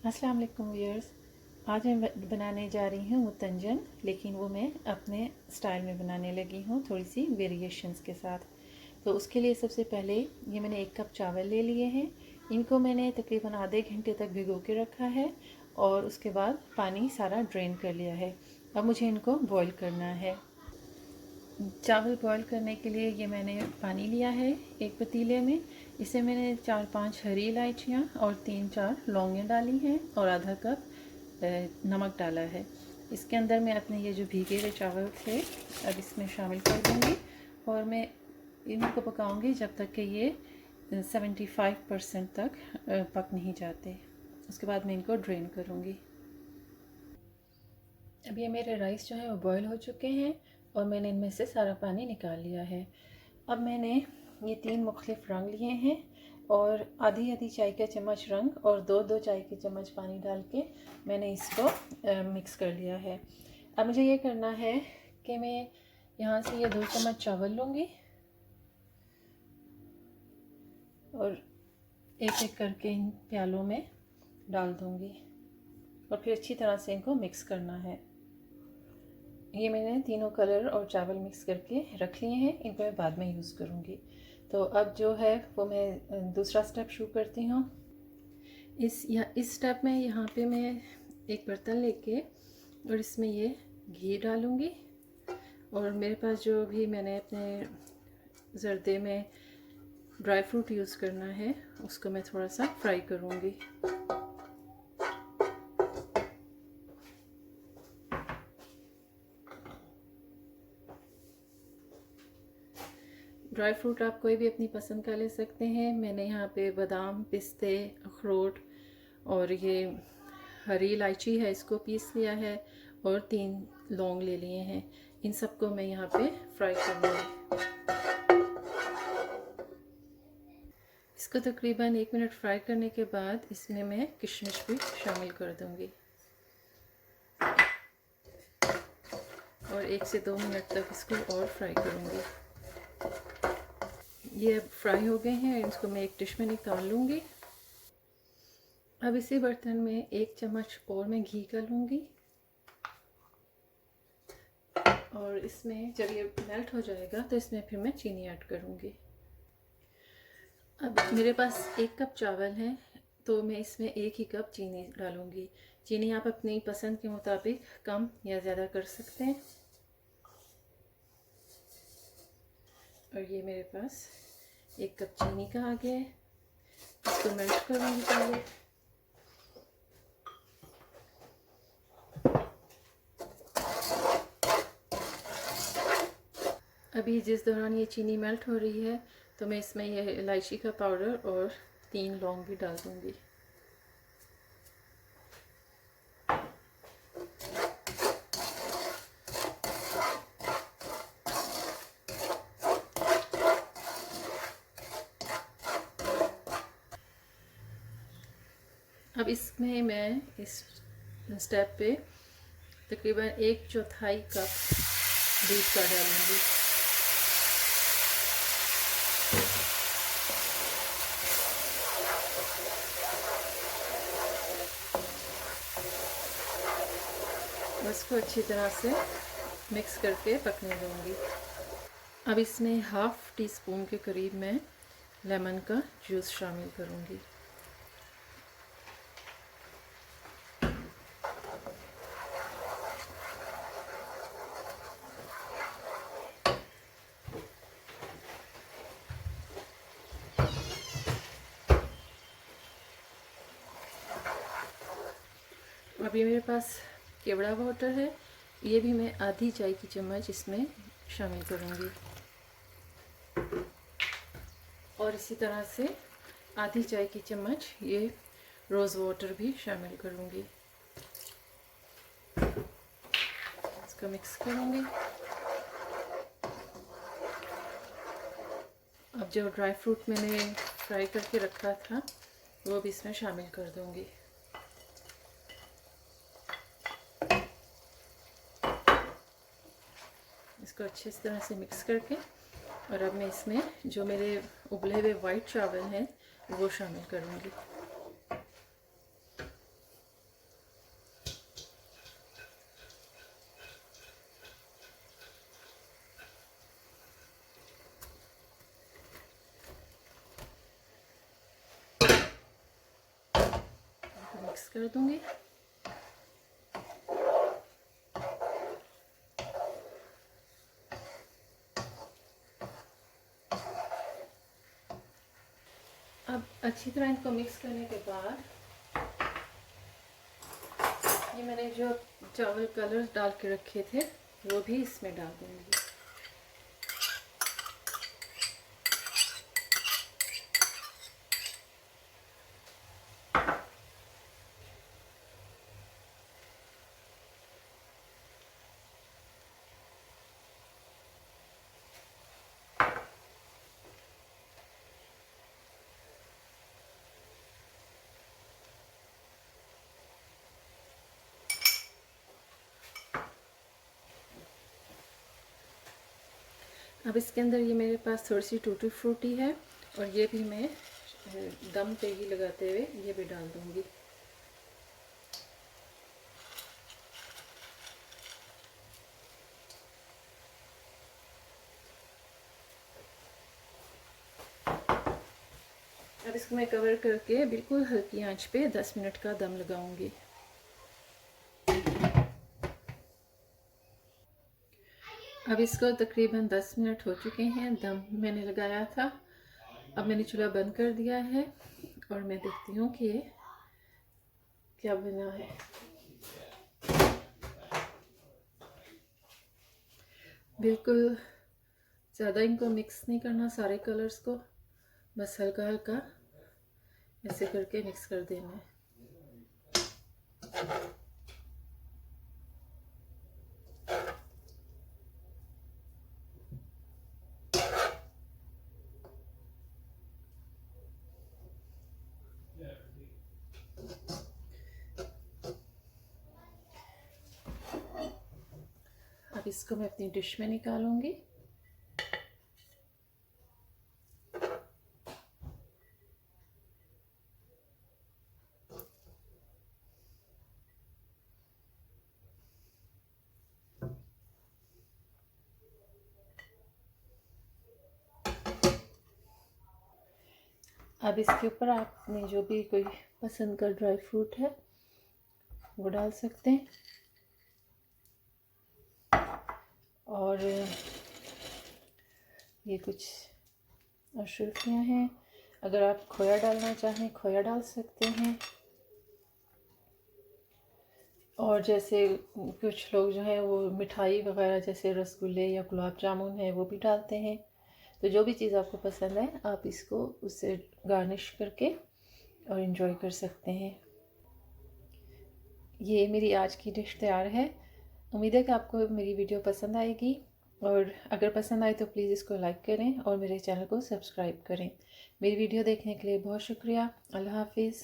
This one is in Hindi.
अस्सलाम वालेकुम व्यूअर्स। आज मैं बनाने जा रही हूँ मुतंजन, लेकिन वो मैं अपने स्टाइल में बनाने लगी हूँ, थोड़ी सी वेरिएशंस के साथ। तो उसके लिए सबसे पहले ये मैंने 1 कप चावल ले लिए हैं। इनको मैंने तकरीबन आधे घंटे तक भिगो के रखा है और उसके बाद पानी सारा ड्रेन कर लिया है। अब मुझे इनको बॉईल करना है। चावल बॉईल करने के लिए ये मैंने पानी लिया है एक पतीले में। इसे मैंने 4-5 हरी इलायचियाँ और 3-4 लौंगियाँ डाली हैं और आधा कप नमक डाला है। इसके अंदर मैं अपने ये जो भीगे हुए चावल थे अब इसमें शामिल कर दूँगी और मैं इनको पकाऊँगी जब तक कि ये 75% तक पक नहीं जाते। उसके बाद मैं इनको ड्रेन करूँगी। अब ये मेरे राइस जो है वो बॉईल हो चुके हैं और मैंने इनमें से सारा पानी निकाल लिया है। अब मैंने ये 3 मुख्तलिफ रंग लिए हैं और आधी आधी चाय का चम्मच रंग और 2-2 चाय के चम्मच पानी डाल के मैंने इसको मिक्स कर लिया है। अब मुझे ये करना है कि मैं यहाँ से ये 2 चम्मच चावल लूँगी और एक एक करके इन प्यालों में डाल दूँगी और फिर अच्छी तरह से इनको मिक्स करना है। ये मैंने तीनों कलर और चावल मिक्स करके रख लिए हैं, इनको मैं बाद में यूज़ करूँगी। तो अब जो है वो मैं दूसरा स्टेप शुरू करती हूँ। इस स्टेप में यहाँ पे मैं एक बर्तन लेके और इसमें ये घी डालूँगी और मेरे पास जो भी मैंने अपने ज़र्दे में ड्राई फ्रूट यूज़ करना है उसको मैं थोड़ा सा फ्राई करूँगी। ड्राई फ्रूट आप कोई भी अपनी पसंद का ले सकते हैं। मैंने यहाँ पे बादाम, पिस्ते, अखरोट और ये हरी इलायची है इसको पीस लिया है और 3 लौंग ले लिए हैं। इन सबको मैं यहाँ पे फ्राई कर लूँगी। इसको तकरीबन 1 मिनट फ्राई करने के बाद इसमें मैं किशमिश भी शामिल कर दूँगी और 1 से 2 मिनट तक इसको और फ्राई करूँगी। ये फ्राई हो गए हैं, इसको मैं एक डिश में निकाल लूँगी। अब इसी बर्तन में 1 चम्मच और मैं घी का लूँगी और इसमें जब ये मेल्ट हो जाएगा तो इसमें फिर मैं चीनी ऐड करूँगी। अब मेरे पास 1 कप चावल है तो मैं इसमें 1 ही कप चीनी डालूँगी। चीनी आप अपनी पसंद के मुताबिक कम या ज़्यादा कर सकते हैं। और ये मेरे पास 1 कप चीनी का आ गया है, इसको मेल्ट करूँगी पहले। अभी जिस दौरान ये चीनी मेल्ट हो रही है तो मैं इसमें ये इलायची का पाउडर और 3 लौंग भी डाल दूँगी। अब इसमें मैं इस स्टेप पे तकरीबन 1/4 कप दूध का डालूँगी। इसको अच्छी तरह से मिक्स करके पकने दूँगी। अब इसमें 1/2 टीस्पून के करीब मैं लेमन का जूस शामिल करूँगी। अभी मेरे पास केवड़ा वाटर है, ये भी मैं आधी चाय की चम्मच इसमें शामिल करूँगी और इसी तरह से आधी चाय की चम्मच ये रोज़ वाटर भी शामिल करूँगी। इसको मिक्स करूँगी। अब जो ड्राई फ्रूट मैंने फ्राई करके रखा था वो भी इसमें शामिल कर दूँगी। इसको अच्छे तरह से मिक्स करके और अब मैं इसमें जो मेरे उबले हुए वाइट चावल हैं वो शामिल करूँगी। मिक्स कर दूँगी। अब अच्छी तरह इनको मिक्स करने के बाद ये मैंने जो चावल कलर डाल के रखे थे वो भी इसमें डाल दूँगी। अब इसके अंदर ये मेरे पास थोड़ी सी टूटी फ्रूटी है और ये भी मैं दम पे ही लगाते हुए ये भी डाल दूँगी। अब इसको मैं कवर करके बिल्कुल हल्की आंच पे 10 मिनट का दम लगाऊंगी। अब इसको तकरीबन 10 मिनट हो चुके हैं, दम मैंने लगाया था। अब मैंने चूल्हा बंद कर दिया है और मैं देखती हूँ कि ये क्या बना है। बिल्कुल ज़्यादा इनको मिक्स नहीं करना, सारे कलर्स को बस हल्का हल्का ऐसे करके मिक्स कर देना है। अब इसको मैं अपनी डिश में निकालूंगी। अब इसके ऊपर आपने जो भी कोई पसंद का ड्राई फ्रूट है वो डाल सकते हैं। और ये कुछ अशर्फियाँ हैं, अगर आप खोया डालना चाहें खोया डाल सकते हैं। और जैसे कुछ लोग जो है वो मिठाई वगैरह जैसे रसगुल्ले या गुलाब जामुन है वो भी डालते हैं। तो जो भी चीज़ आपको पसंद है आप इसको उससे गार्निश करके और इन्जॉय कर सकते हैं। ये मेरी आज की डिश तैयार है। उम्मीद है कि आपको मेरी वीडियो पसंद आएगी, और अगर पसंद आए तो प्लीज़ इसको लाइक करें और मेरे चैनल को सब्सक्राइब करें। मेरी वीडियो देखने के लिए बहुत शुक्रिया। अल्लाह हाफिज़।